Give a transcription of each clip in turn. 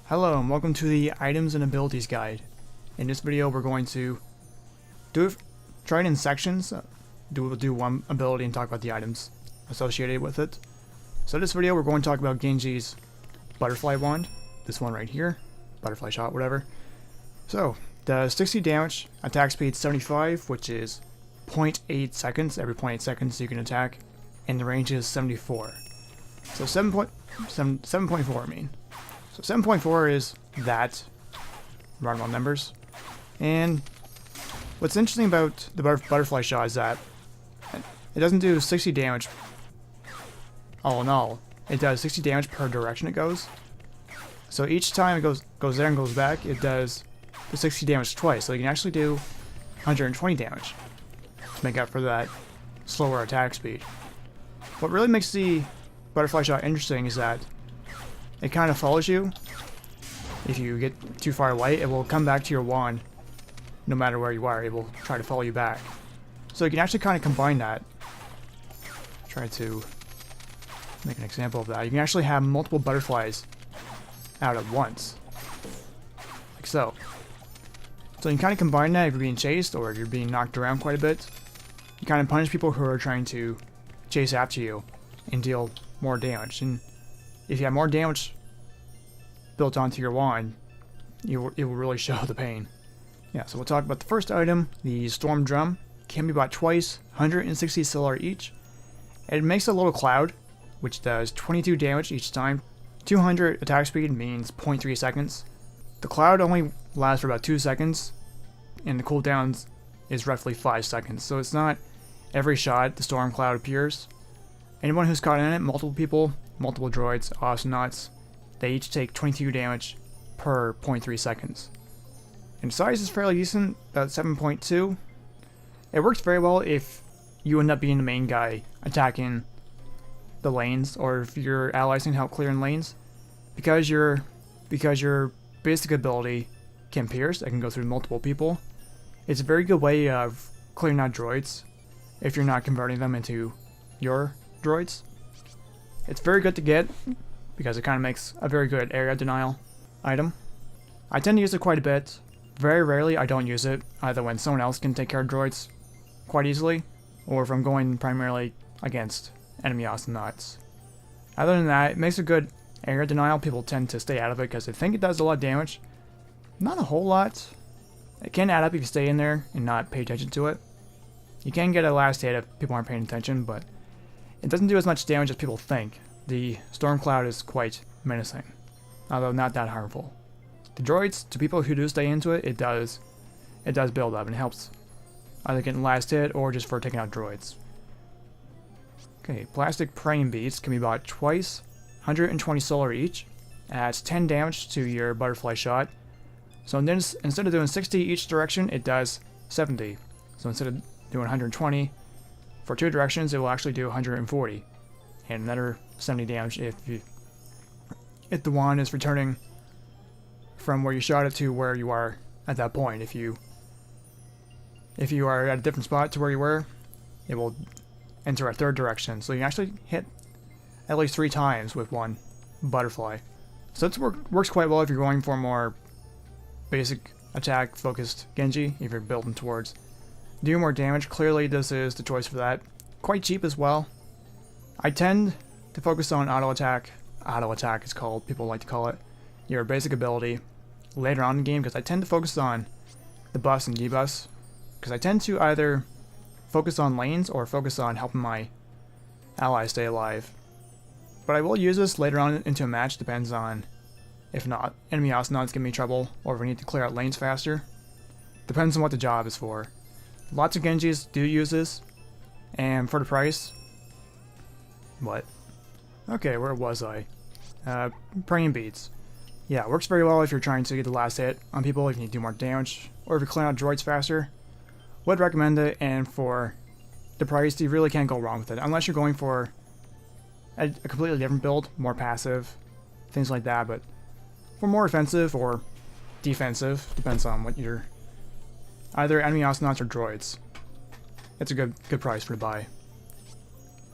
Hello and welcome to the Items and Abilities Guide. In this video we're going to try it in sections. We'll do one ability and talk about the items associated with it. So this video we're going to talk about Genji's Butterfly Wand. This one right here. Butterfly Shot, whatever. So, does 60 damage, attack speed 75, which is 0.8 seconds. Every 0.8 seconds you can attack. And the range is 74. So 7.4 I mean. So 7.4 is that, round numbers. And what's interesting about the butterfly shot is that it doesn't do 60 damage all in all. It does 60 damage per direction it goes. So each time it goes there and goes back, it does the 60 damage twice. So you can actually do 120 damage to make up for that slower attack speed. What really makes the butterfly shot interesting is that it kind of follows you. If you get too far away, it will come back to your wand no matter where you are. It will try to follow you back. So you can actually kind of combine that. Try to make an example of that. You can actually have multiple butterflies out at once. Like so. So you can kind of combine that if you're being chased or if you're being knocked around quite a bit. You kind of punish people who are trying to chase after you and deal more damage. And if you have more damage built onto your wand, it will really show the pain. Yeah, so we'll talk about the first item, the Storm Drum. Can be bought twice, 160 silver each. And it makes a little cloud, which does 22 damage each time. 200 attack speed means 0.3 seconds. The cloud only lasts for about 2 seconds, and the cooldown is roughly 5 seconds. So it's not every shot the storm cloud appears. Anyone who's caught in it, multiple people, multiple droids, Awesomenauts, they each take 22 damage per 0.3 seconds. And size is fairly decent, about 7.2. It works very well if you end up being the main guy attacking the lanes, or if your allies can help clearing lanes. Because your basic ability can pierce, it can go through multiple people. It's a very good way of clearing out droids if you're not converting them into your droids. It's very good to get because it kind of makes a very good area denial item. I tend to use it quite a bit. Very rarely I don't use it, either when someone else can take care of droids quite easily, or if I'm going primarily against enemy Awesomenauts. Other than that, it makes a good area denial. People tend to stay out of it because they think it does a lot of damage. Not a whole lot. It can add up if you stay in there and not pay attention to it. You can get a last hit if people aren't paying attention, but it doesn't do as much damage as people think. The storm cloud is quite menacing, although not that harmful. The droids, to people who do stay into it, it does build up and helps either getting last hit or just for taking out droids. Okay, plastic praying beads can be bought twice, 120 silver each. Adds 10 damage to your butterfly shot. So then instead of doing 60 each direction, it does 70. So instead of doing 120 for two directions, it will actually do 140. And another 70 damage if the wand is returning from where you shot it to where you are at that point. If you are at a different spot to where you were, it will enter a third direction. So you can actually hit at least 3 times with one butterfly. So this works quite well if you're going for more basic attack focused Genji, if you're building towards doing more damage. Clearly this is the choice for that. Quite cheap as well. I tend to focus on auto attack is called, people like to call it, your basic ability later on in the game, because I tend to focus on the buffs and debuffs, because I tend to either focus on lanes or focus on helping my allies stay alive. But I will use this later on into a match, depends on if not enemy Awesomenauts give me trouble or if we need to clear out lanes faster. Depends on what the job is for. Lots of Genjis do use this, and for the price, what? Okay, where was I? Praying beads. Yeah, it works very well if you're trying to get the last hit on people, if you need to do more damage, or if you're clearing out droids faster. Would recommend it, and for the price, you really can't go wrong with it, unless you're going for a completely different build, more passive, things like that. But for more offensive or defensive, depends on what you're, either enemy Awesomenauts or droids. It's a good price for to buy.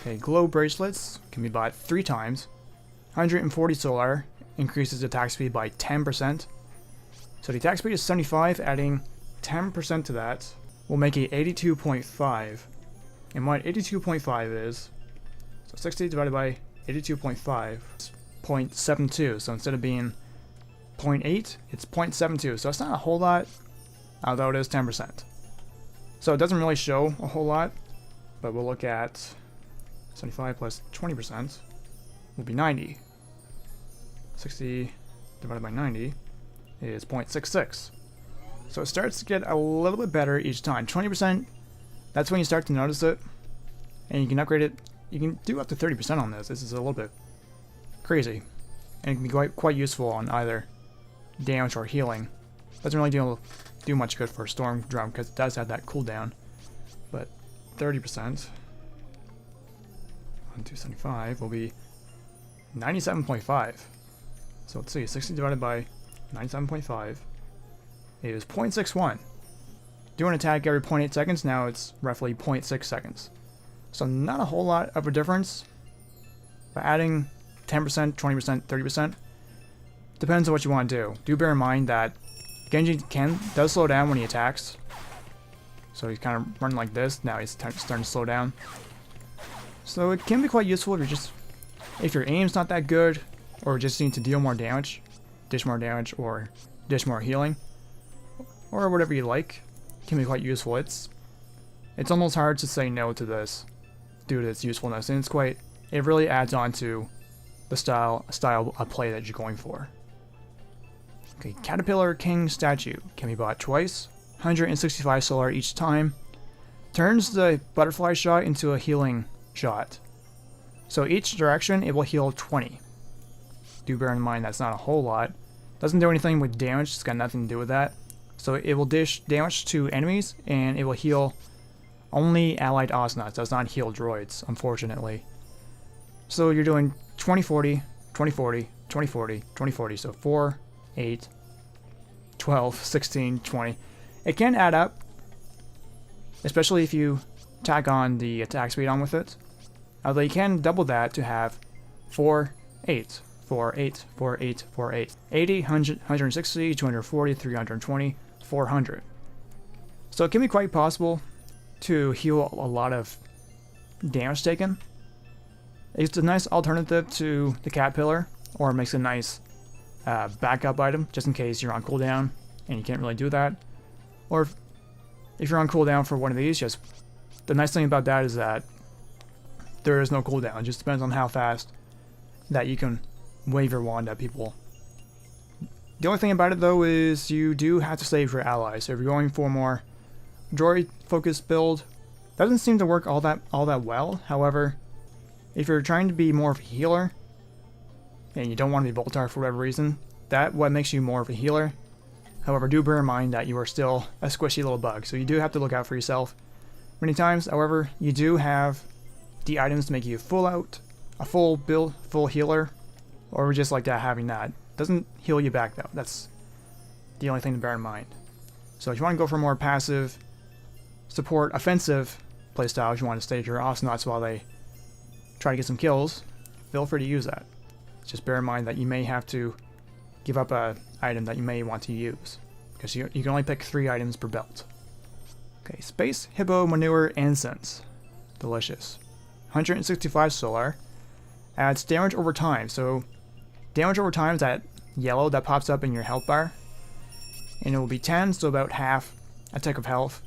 Okay, glow bracelets can be bought 3 times, 140 solar, increases the attack speed by 10%. So the attack speed is 75, adding 10% to that will make it 82.5. And what 82.5 is, so 60 divided by 82.5 is 0.72. So instead of being 0.8, it's 0.72. So it's not a whole lot, although it is 10%. So it doesn't really show a whole lot, but we'll look at 75 plus 20% will be 90. 60 divided by 90 is 0.66. So it starts to get a little bit better each time. 20%, that's when you start to notice it, and you can upgrade it. You can do up to 30% on this. This is a little bit crazy, and it can be quite useful on either damage or healing. Doesn't really do much good for Storm Drum because it does have that cooldown, but 30% on 275 will be 97.5. So let's see, 60 divided by 97.5 is 0.61. Do an attack every 0.8 seconds, now it's roughly 0.6 seconds. So not a whole lot of a difference, but adding 10%, 20%, 30%, depends on what you want to do. Do bear in mind that Genji does slow down when he attacks. So he's kind of running like this, now he's starting to slow down. So it can be quite useful if your aim's not that good, or just need to deal more damage, dish more damage, or dish more healing, or whatever you like. It can be quite useful. It's almost hard to say no to this due to its usefulness, and it really adds on to the style of play that you're going for. Okay, Caterpillar King statue can be bought twice, 165 solar each time. Turns the butterfly shot into a healing shot. So each direction it will heal 20. Do bear in mind that's not a whole lot. Doesn't do anything with damage, it's got nothing to do with that. So it will dish damage to enemies, and it will heal only allied Awesomenauts. Does not heal droids, unfortunately. So you're doing 20-40, 20-40, 20-40, 20-40. So 4, 8, 12, 16, 20. It can add up, especially if you tack on the attack speed on with it. Although you can double that to have 4, 8. 4, 8, 4, 8, 4, 8. 80, 100, 160, 240, 320, 400. So it can be quite possible to heal a lot of damage taken. It's a nice alternative to the Caterpillar, or it makes a nice backup item, just in case you're on cooldown and you can't really do that. Or if you're on cooldown for one of these, just the nice thing about that is that there is no cooldown. It just depends on how fast that you can wave your wand at people. The only thing about it though is you do have to save your allies. So if you're going for more droid focused build, doesn't seem to work all that well. However, if you're trying to be more of a healer and you don't want to be Boltar for whatever reason, that's what makes you more of a healer. However, do bear in mind that you are still a squishy little bug, so you do have to look out for yourself many times. However, you do have the items to make you a full build, full healer, or just like that, having that. Doesn't heal you back though. That's the only thing to bear in mind. So if you want to go for more passive support, offensive playstyle, if you want to stage your Awesomenauts while they try to get some kills, feel free to use that. Just bear in mind that you may have to give up a item that you may want to use, because you can only pick 3 items per belt. Okay, Space Hippo Manure Incense. Delicious. 165 solar. Adds damage over time. So damage over time is that yellow that pops up in your health bar. And it will be 10, so about half a tick of health.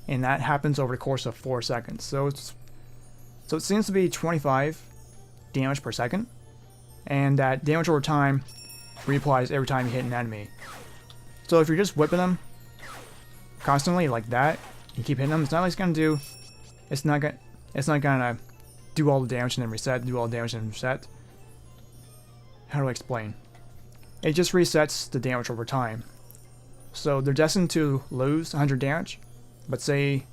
And that happens over the course of 4 seconds. So it seems to be 25 damage per second. And that damage over time reapplies every time you hit an enemy. So if you're just whipping them constantly like that, you keep hitting them, it's not like it's gonna do. It's not gonna do all the damage and then reset, do all the damage and then reset. How do I explain? It just resets the damage over time. So they're destined to lose 100 damage, but say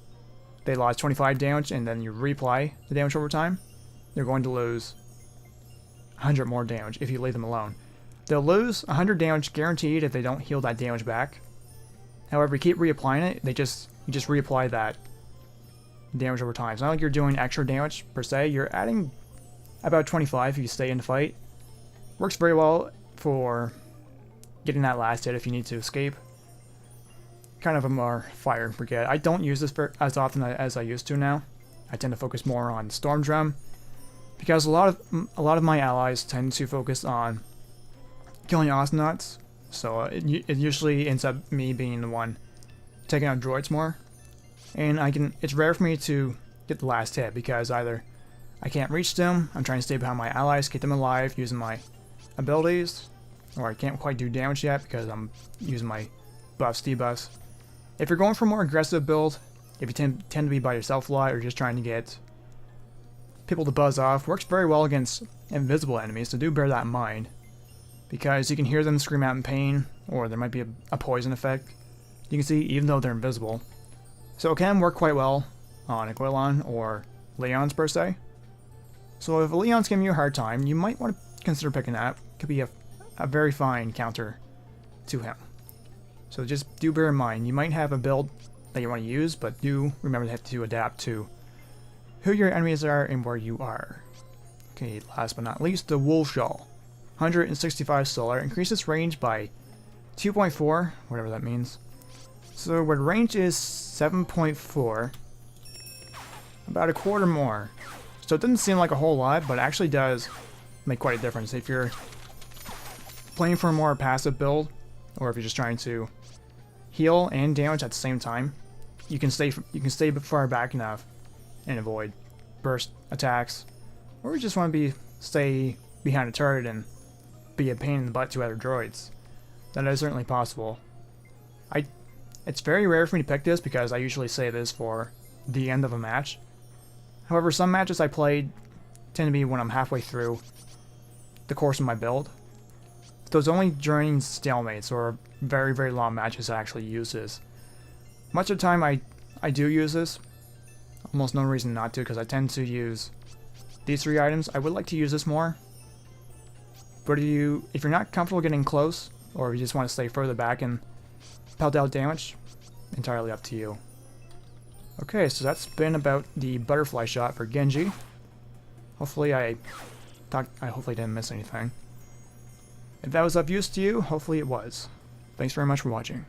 they lost 25 damage and then you reapply the damage over time, they're going to lose 100 more damage if you leave them alone. They'll lose 100 damage guaranteed if they don't heal that damage back. However, you keep reapplying it, you just reapply that damage over time. It's not like you're doing extra damage per se, you're adding about 25 if you stay in the fight. Works very well for getting that last hit if you need to escape. Kind of a more fire and forget. I don't use this as often as I used to now. I tend to focus more on Storm Drum because a lot of my allies tend to focus on killing Awesomenauts, so it usually ends up me being the one taking out droids more. And it's rare for me to get the last hit because either I can't reach them, I'm trying to stay behind my allies, keep them alive using my abilities, or I can't quite do damage yet because I'm using my buffs, debuffs. If you're going for a more aggressive build, if you tend to be by yourself a lot or just trying to get people to buzz off, works very well against invisible enemies, so do bear that in mind. Because you can hear them scream out in pain, or there might be a poison effect. You can see even though they're invisible. So it can work quite well on Aquilon or Leon's per se. So if Leon's giving you a hard time, you might want to consider picking that. It could be a very fine counter to him. So just do bear in mind, you might have a build that you want to use, but do remember to adapt to who your enemies are and where you are. Okay, last but not least, the Wolf Shawl. 165 solar, increases range by 2.4, whatever that means. So where range is 7.4, about a quarter more. So it doesn't seem like a whole lot, but it actually does make quite a difference. If you're playing for a more passive build, or if you're just trying to heal and damage at the same time, you can stay far back enough and avoid burst attacks, or you just want to stay behind a turret and be a pain in the butt to other droids. That is certainly possible. It's very rare for me to pick this because I usually save this for the end of a match. However, some matches I played tend to be when I'm halfway through the course of my build. So it's only during stalemates or very, very long matches I actually use this. Much of the time I do use this. Almost no reason not to, because I tend to use these three items. I would like to use this more. But if you're not comfortable getting close, or you just want to stay further back and pelt out damage, entirely up to you. Okay, so that's been about the butterfly shot for Genji. Hopefully I didn't miss anything. If that was of use to you, hopefully it was. Thanks very much for watching.